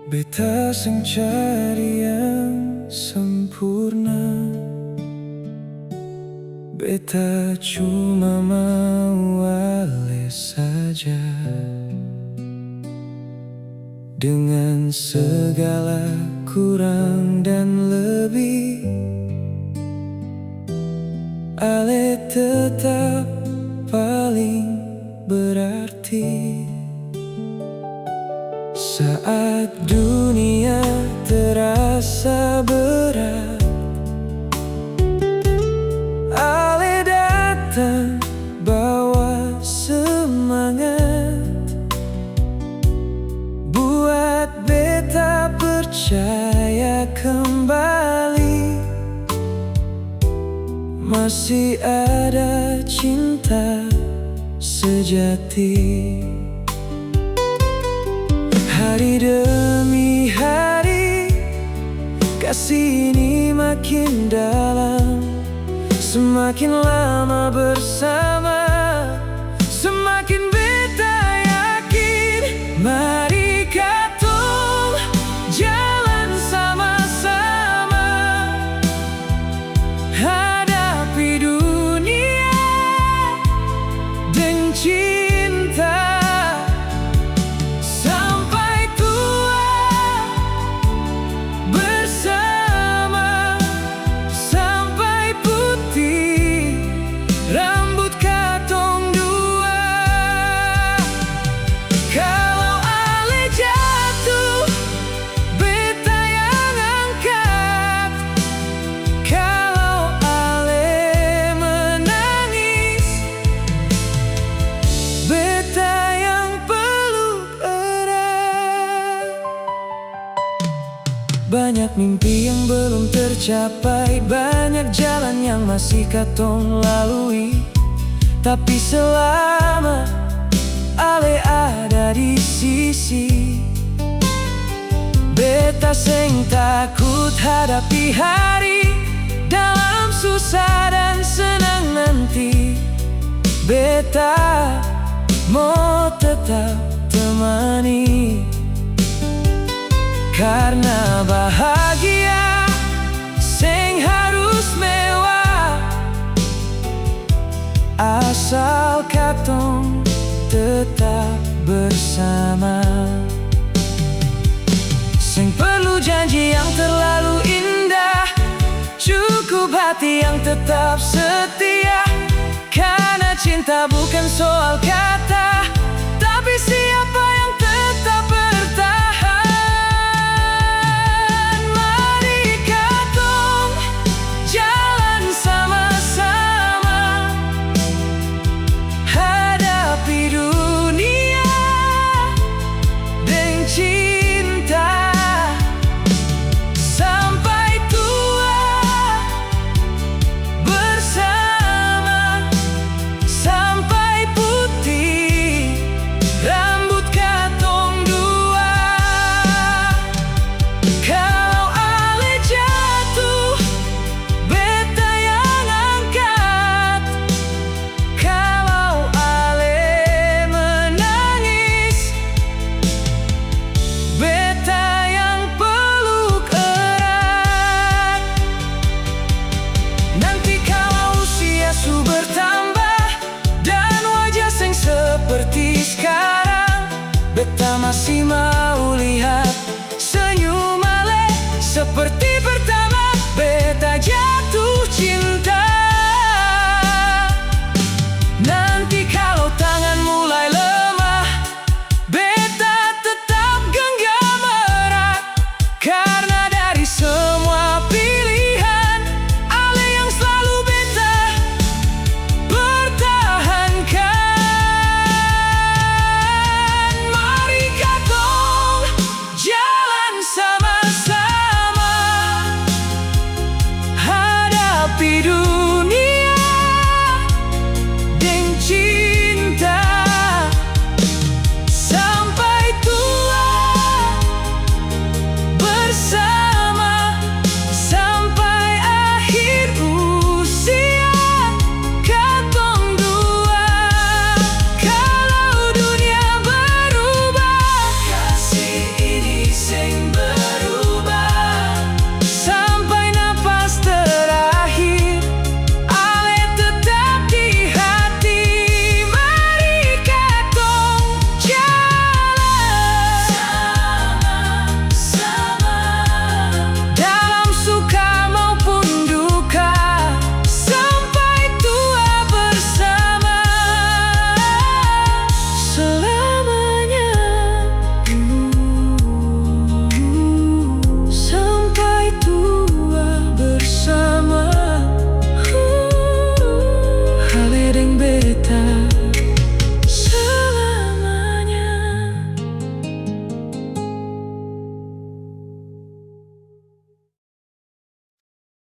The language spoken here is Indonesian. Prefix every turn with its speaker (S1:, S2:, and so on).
S1: Beta sing cari yang sempurna. Beta cuma mau alis saja dengan segala kurang dan lebih. Ale tetap paling berarti saat dunia terasa berat. Ale datang bawa semangat, buat beta percaya kembali masih ada cinta sejati. Hari demi hari kasih ini makin dalam, semakin lama bersama, semakin beta yakin. Mari katong jalan sama-sama, hadapi dunia dengan cinta. Banyak mimpi yang belum tercapai, banyak jalan yang masih katong lalui. Tapi selama ale ada di sisi, beta seng takut hadapi hari dalam susah dan senang nanti. Beta mau tetap temani, karena bahagia seng harus mewah, asal katong tetap bersama. Seng perlu janji yang terlalu indah, cukup hati yang tetap setia. Karena cinta bukan soal kata, tapi siapa yang tetap bertahan. Mari katong jalan sama-sama, hadapi dunia dengan cinta. Sampai tua bersama, sampai putih rambut katong dua. Kalau ale jatuh, beta yang angkat. Kalau ale menangis, beta yang peluk erat. Nanti kalau usia su bertambah dan wajah seng seperti sekarang, beta masih mau lihat